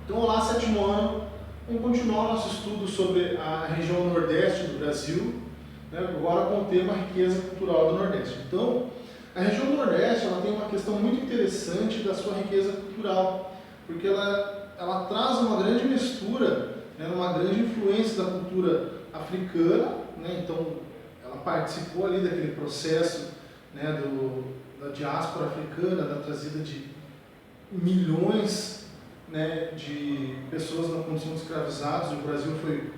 Então, olá, sétimo ano. Vamos continuar o nosso estudo sobre a região Nordeste do Brasil, né, agora com o tema riqueza cultural do Nordeste. Então, a região do Nordeste ela tem uma questão muito interessante da sua riqueza cultural, porque ela traz uma grande mistura, né, uma grande influência da cultura africana, né, então ela participou ali daquele processo, né, da diáspora africana, da trazida de milhões, né, de pessoas na condição de escravizados. O Brasil foi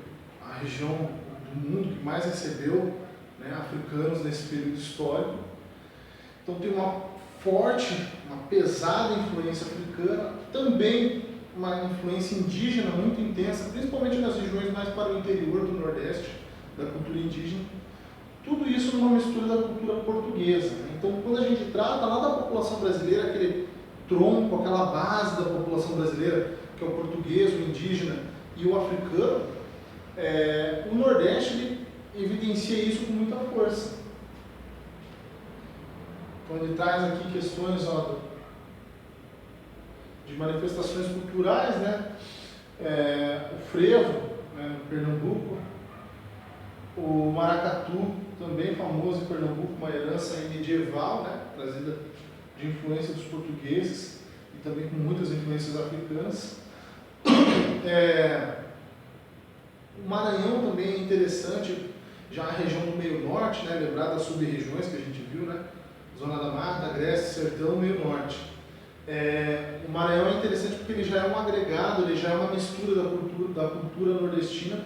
a região do mundo que mais recebeu, né, africanos nesse período histórico. Então tem uma forte, uma pesada influência africana, também uma influência indígena muito intensa, principalmente nas regiões mais para o interior do Nordeste, da cultura indígena. Tudo isso numa mistura da cultura portuguesa. Então, quando a gente trata lá da população brasileira, aquele tronco, aquela base da população brasileira, que é o português, o indígena e o africano, o Nordeste ele evidencia isso com muita força. Então ele traz aqui questões de manifestações culturais, né? O frevo, né, no Pernambuco, o maracatu, também famoso em Pernambuco, uma herança medieval, né, trazida de influência dos portugueses e também com muitas influências africanas. O Maranhão também é interessante, já a região do meio norte, né, lembrar das sub-regiões que a gente viu, né, Zona da Mata, Agreste, Sertão, meio norte. O Maranhão é interessante porque ele já é um agregado, ele já é uma mistura da cultura nordestina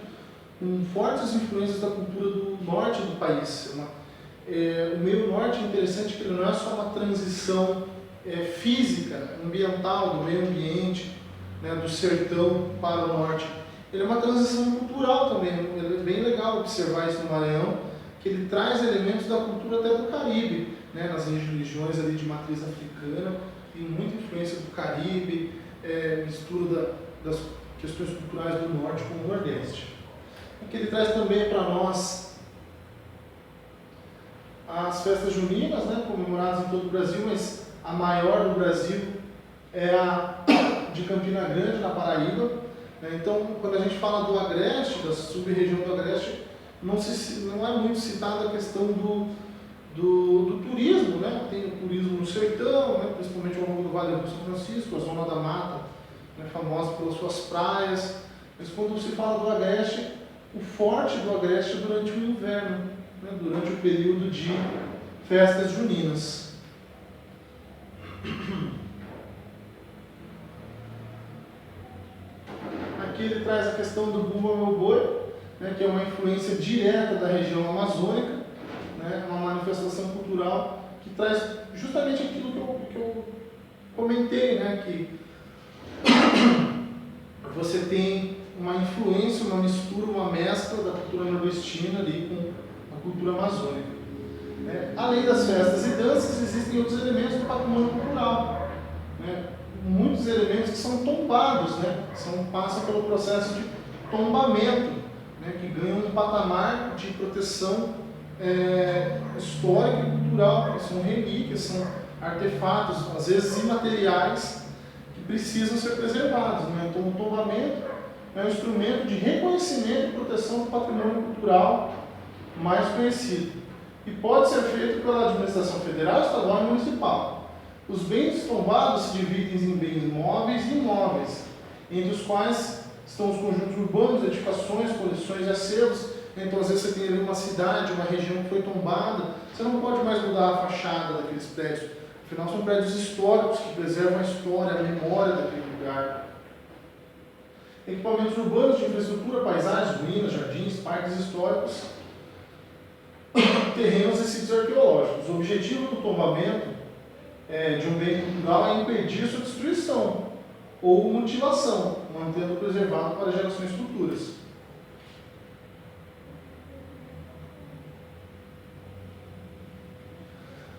com fortes influências da cultura do norte do país. O meio norte é interessante porque ele não é só uma transição física, ambiental, do meio ambiente, né, do sertão para o norte. Ele é uma transição cultural também. É bem legal observar isso no Maranhão, que ele traz elementos da cultura até do Caribe, né, nas religiões ali de matriz africana, tem muita influência do Caribe, mistura das questões culturais do norte com o nordeste. O que ele traz também para nós as festas juninas, né, comemoradas em todo o Brasil, mas a maior do Brasil é a de Campina Grande, na Paraíba. Então, quando a gente fala do Agreste, da sub-região do Agreste, não é muito citada a questão do turismo, né? Tem o turismo no sertão, né, principalmente ao longo do Vale do São Francisco, a Zona da Mata, né, famosa pelas suas praias. Mas quando se fala do Agreste, o forte do Agreste é durante o inverno, né, durante o período de festas juninas. Aqui ele traz a questão do Bumba Meu Boi, né, que é uma influência direta da região amazônica, né, uma manifestação cultural que traz justamente aquilo que eu comentei, né, que você tem uma influência, uma mistura, uma mescla da cultura nordestina ali com a cultura amazônica. Além das festas e danças, existem outros elementos do patrimônio cultural, né, muitos elementos que são tombados, né, passam pelo processo de tombamento, né, que ganham um patamar de proteção histórica e cultural, que são relíquias, são artefatos, às vezes imateriais, que precisam ser preservados, né? Então, o tombamento é um instrumento de reconhecimento e proteção do patrimônio cultural mais conhecido e pode ser feito pela administração federal, estadual e municipal. Os bens tombados se dividem em bens móveis e imóveis, entre os quais estão os conjuntos urbanos, edificações, coleções e acervos. Então, às vezes você tem ali uma cidade, uma região que foi tombada, você não pode mais mudar a fachada daqueles prédios. Afinal, são prédios históricos que preservam a história, a memória daquele lugar. Equipamentos urbanos de infraestrutura, paisagens, ruínas, jardins, parques históricos, terrenos e sítios arqueológicos. O objetivo do tombamento de um bem cultural é impedir sua destruição ou mutilação, mantendo preservado para gerações futuras.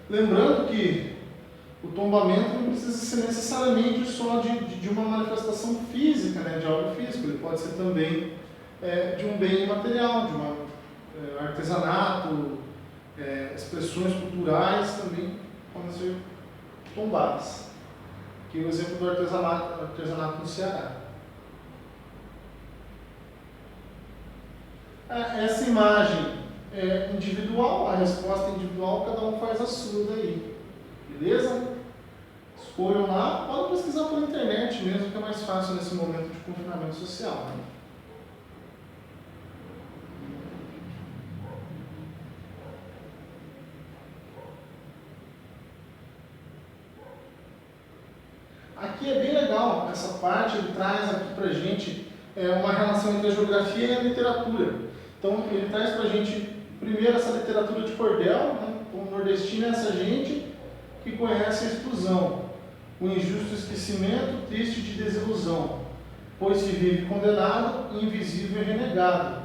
Lembrando que o tombamento não precisa ser necessariamente só de uma manifestação física, né, de algo físico, ele pode ser também de um bem material, de um artesanato, expressões culturais também podem ser tombadas. Aqui é o exemplo do artesanato no Ceará. Essa imagem é individual, a resposta é individual, cada um faz a sua daí. Beleza? Escolham lá, podem pesquisar pela internet mesmo, que é mais fácil nesse momento de confinamento social. Né? Aqui é bem legal, essa parte ele traz aqui pra gente uma relação entre a geografia e a literatura. Então ele traz pra gente primeiro essa literatura de cordel, né? O nordestino é essa gente que conhece a exclusão, o injusto esquecimento, triste de desilusão, pois se vive condenado, invisível e renegado,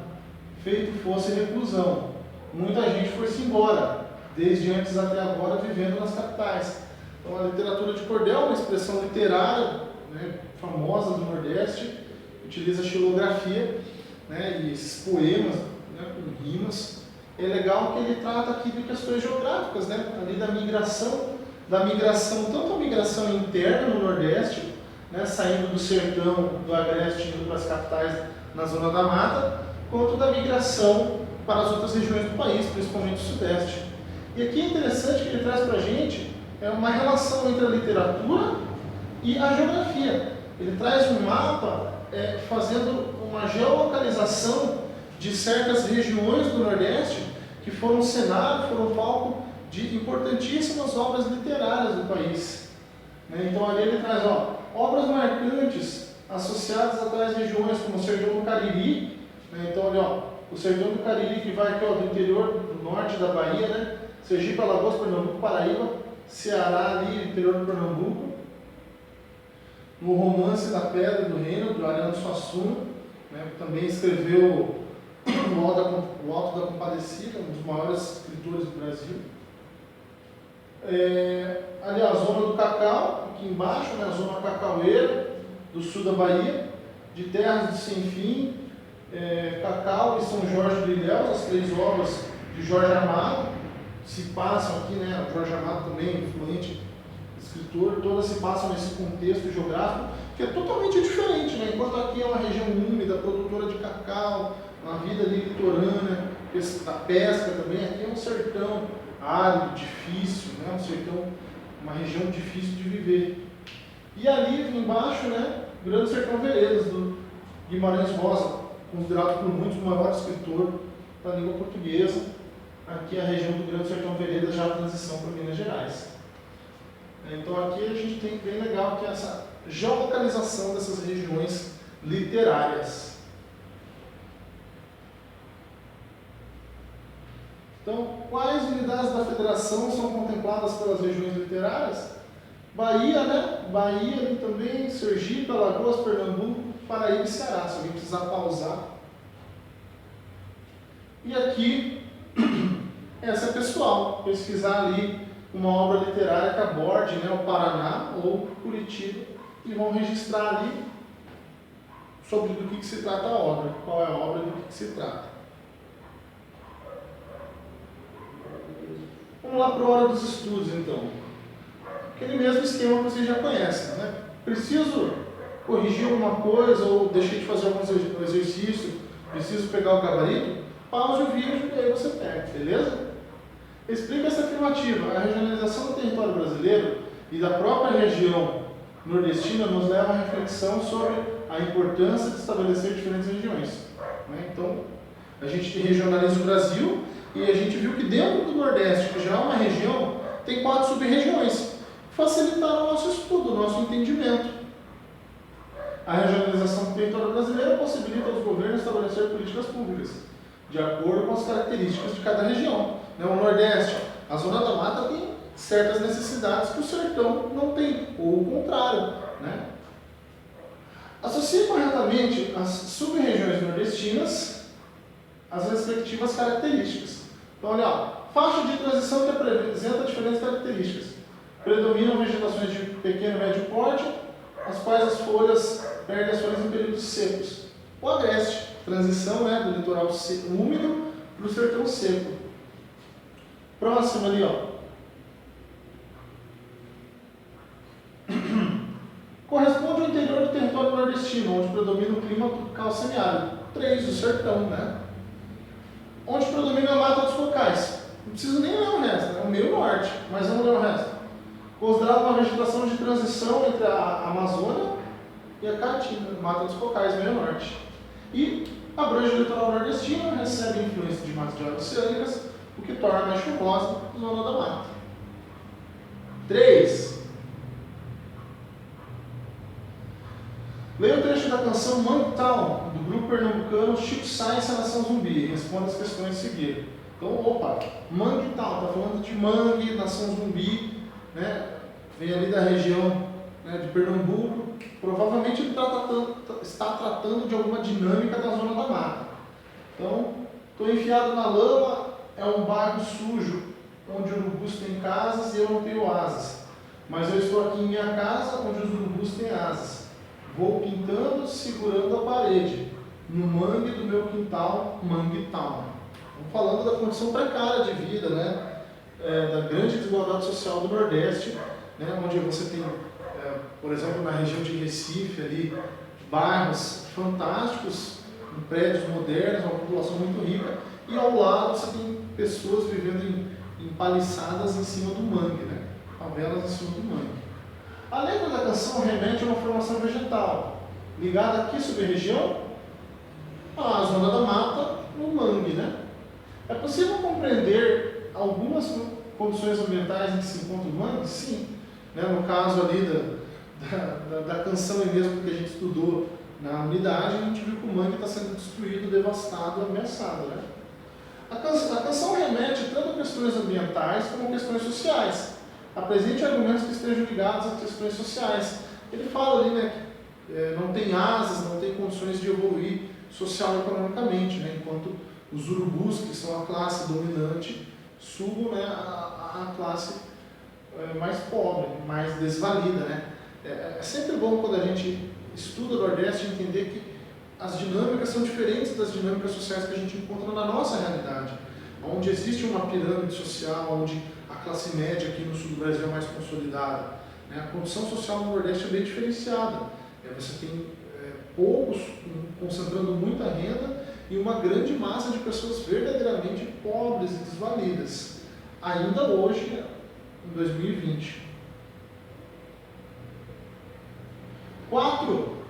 feito fosse reclusão. Muita gente foi-se embora, desde antes até agora vivendo nas capitais. Então a literatura de cordel é uma expressão literária, né, famosa do Nordeste, utiliza a xilografia, né, e esses poemas, né, com rimas. É legal que ele trata aqui de questões geográficas, né, ali da migração, tanto a migração interna no Nordeste, né, saindo do sertão, do agreste, indo para as capitais na zona da mata, quanto da migração para as outras regiões do país, principalmente o Sudeste. E aqui é interessante que ele traz para a gente uma relação entre a literatura e a geografia. Ele traz um mapa fazendo uma geolocalização de certas regiões do Nordeste que foram cenário, foram palco de importantíssimas obras literárias do país. Então ali ele traz obras marcantes associadas a tais regiões, como o Sertão do Cariri. Então ali, o Sertão do Cariri que vai aqui, do interior do norte da Bahia, né? Sergipe, Alagoas, Pernambuco, Paraíba, Ceará ali, interior do Pernambuco. No Romance da Pedra do Reino, do Ariano Suassuna, né? Também escreveu o Alto da Compadecida, um dos maiores escritores do Brasil. Ali a zona do cacau, aqui embaixo, né, a zona cacaueira do sul da Bahia, de Terras de Sem Fim, Cacau e São Jorge do Ilhéus, as 3 obras de Jorge Amado, se passam aqui, né, o Jorge Amado também, influente escritor, todas se passam nesse contexto geográfico, que é totalmente diferente, né, enquanto aqui é uma região úmida, produtora de cacau, uma vida ali litorânea, da pesca também, aqui é um sertão árido, difícil, né, um sertão, uma região difícil de viver. E ali embaixo, né, o Grande Sertão Veredas, do Guimarães Rosa, considerado por muitos o maior escritor da língua portuguesa. Aqui é a região do Grande Sertão Veredas, já a transição para Minas Gerais. Então aqui a gente tem bem legal que é essa geolocalização dessas regiões literárias. Então, quais unidades da federação são contempladas pelas regiões literárias? Bahia, né? Bahia ali também, Sergipe, Alagoas, Pernambuco, Paraíba e Ceará, se alguém precisar pausar. E aqui, essa é pessoal, pesquisar ali uma obra literária que aborde, né, o Paraná ou Curitiba, e vão registrar ali sobre do que se trata a obra, qual é a obra e do que se trata. Vamos lá para a hora dos estudos, então. Aquele mesmo esquema que vocês já conhecem, né? Preciso corrigir alguma coisa ou deixei de fazer algum exercício, preciso pegar o gabarito, pause o vídeo e aí você pega, beleza? Explica essa afirmativa. A regionalização do território brasileiro e da própria região nordestina nos leva à reflexão sobre a importância de estabelecer diferentes regiões. Né? Então, a gente regionaliza o Brasil e a gente viu que dentro do Nordeste, que já é uma região, tem 4 sub-regiões. Facilitaram o nosso estudo, o nosso entendimento. A regionalização do território brasileiro possibilita aos governos estabelecer políticas públicas, de acordo com as características de cada região. O Nordeste, a zona da mata tem certas necessidades que o sertão não tem, ou o contrário. Né? Associe corretamente as sub-regiões nordestinas às respectivas características. Então, olha, faixa de transição que apresenta diferentes características. Predominam vegetações de pequeno e médio porte, as quais as folhas perdem as folhas em períodos secos. O agreste, transição do litoral úmido para o sertão seco. Próximo ali, litoral nordestino, onde predomina o clima tropical semiárido. 3, o sertão, né? Onde predomina a mata dos cocais. Não preciso nem ler o resto, é o meio norte, mas vamos ler o resto. Considerado uma vegetação de transição entre a Amazônia e a Caatinga, mata dos cocais, meio norte. E abrange o litoral nordestino, recebe influência de massas de águas oceânicas, o que torna mais chuvosa a zona da mata. 3. Leia o trecho da canção Mangue Town, do grupo pernambucano Chico Sainz e Nação Zumbi, e responda as questões seguintes. Então, Mangue Town, está falando de Mangue, Nação Zumbi, né? Vem ali da região, né, de Pernambuco. Provavelmente ele está tratando de alguma dinâmica da zona da mata. Então, estou enfiado na lama, é um bairro sujo, onde urubus têm casas e eu não tenho asas. Mas eu estou aqui em minha casa, onde os urubus têm asas. Vou pintando, segurando a parede, no mangue do meu quintal, Mangue Town. Estamos falando da condição precária de vida, né? Da grande desigualdade social do Nordeste, né? Onde você tem, por exemplo, na região de Recife, ali, bairros fantásticos, com prédios modernos, uma população muito rica, e ao lado você tem pessoas vivendo em paliçadas em cima do mangue, né? Favelas em cima do mangue. A letra da canção remete a uma formação vegetal, ligada aqui sobre a região, à zona da mata, no mangue, né? É possível compreender algumas condições ambientais em que se encontra o mangue? Sim. Né? No caso ali da canção mesmo que a gente estudou na unidade, a gente viu que o mangue está sendo destruído, devastado, ameaçado, né? A canção remete tanto a questões ambientais como a questões sociais. Apresente argumentos que estejam ligados a questões sociais. Ele fala ali, né, que não tem asas, não tem condições de evoluir social e economicamente, né, enquanto os urubus, que são a classe dominante, sugam, né, a classe mais pobre, mais desvalida, né. É sempre bom quando a gente estuda o Nordeste entender que as dinâmicas são diferentes das dinâmicas sociais que a gente encontra na nossa realidade, onde existe uma pirâmide social, onde a classe média aqui no sul do Brasil é mais consolidada, né? A condição social no Nordeste é bem diferenciada. Você tem poucos concentrando muita renda e uma grande massa de pessoas verdadeiramente pobres e desvalidas, ainda hoje, em 2020. 4.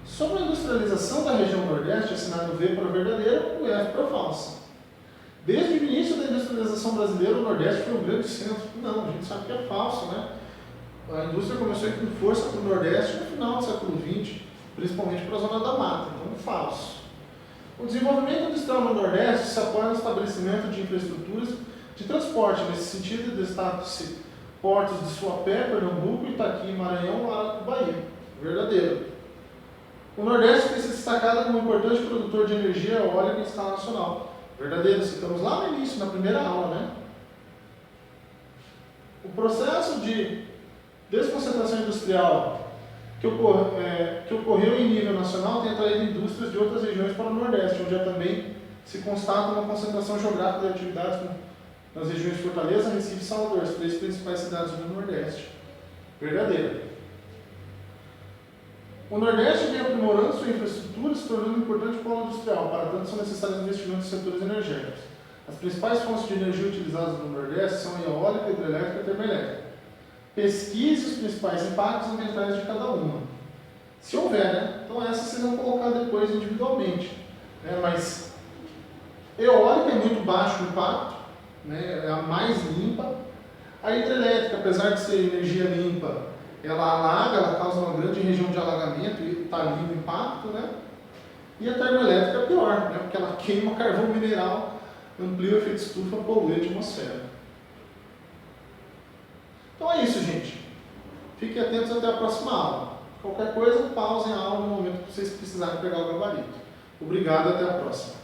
Sobre a industrialização da região Nordeste, assinado V para verdadeiro, o F para falsa. Desde o início da industrialização brasileira, o Nordeste foi um grande centro. Não, a gente sabe que é falso, né? A indústria começou com força para o Nordeste no final do século XX, principalmente para a zona da mata, então falso. O desenvolvimento industrial no Nordeste se apoia no estabelecimento de infraestruturas de transporte. Nesse sentido, destaca-se portos de Suape, Pernambuco, Itaqui, Maranhão, Araque, Bahia. Verdadeiro. O Nordeste tem se destacado como importante produtor de energia eólica em escala nacional. Verdadeiro, citamos lá no início, na primeira aula, né? O processo de desconcentração industrial que ocorreu em nível nacional tem atraído indústrias de outras regiões para o Nordeste, onde já também se constata uma concentração geográfica de atividades nas regiões de Fortaleza, Recife e Salvador, as 3 principais cidades do Nordeste. Verdadeiro. O Nordeste vem aprimorando sua infraestrutura, se tornando um importante polo industrial. Para tanto, são necessários investimentos em setores energéticos. As principais fontes de energia utilizadas no Nordeste são a eólica, a hidrelétrica e a termoelétrica. Pesquise os principais impactos ambientais de cada uma. Se houver, né? Então essas vocês vão colocar depois individualmente. Né? Mas eólica é muito baixo o impacto, né? É a mais limpa. A hidrelétrica, apesar de ser energia limpa, ela alaga, ela causa uma grande região de alagamento e está ali o impacto, né? E a termoelétrica é pior, né? Porque ela queima carvão mineral, amplia o efeito estufa, polui a atmosfera. Então é isso, gente. Fiquem atentos até a próxima aula. Qualquer coisa, pausem a aula no momento que vocês precisarem pegar o gabarito. Obrigado e até a próxima.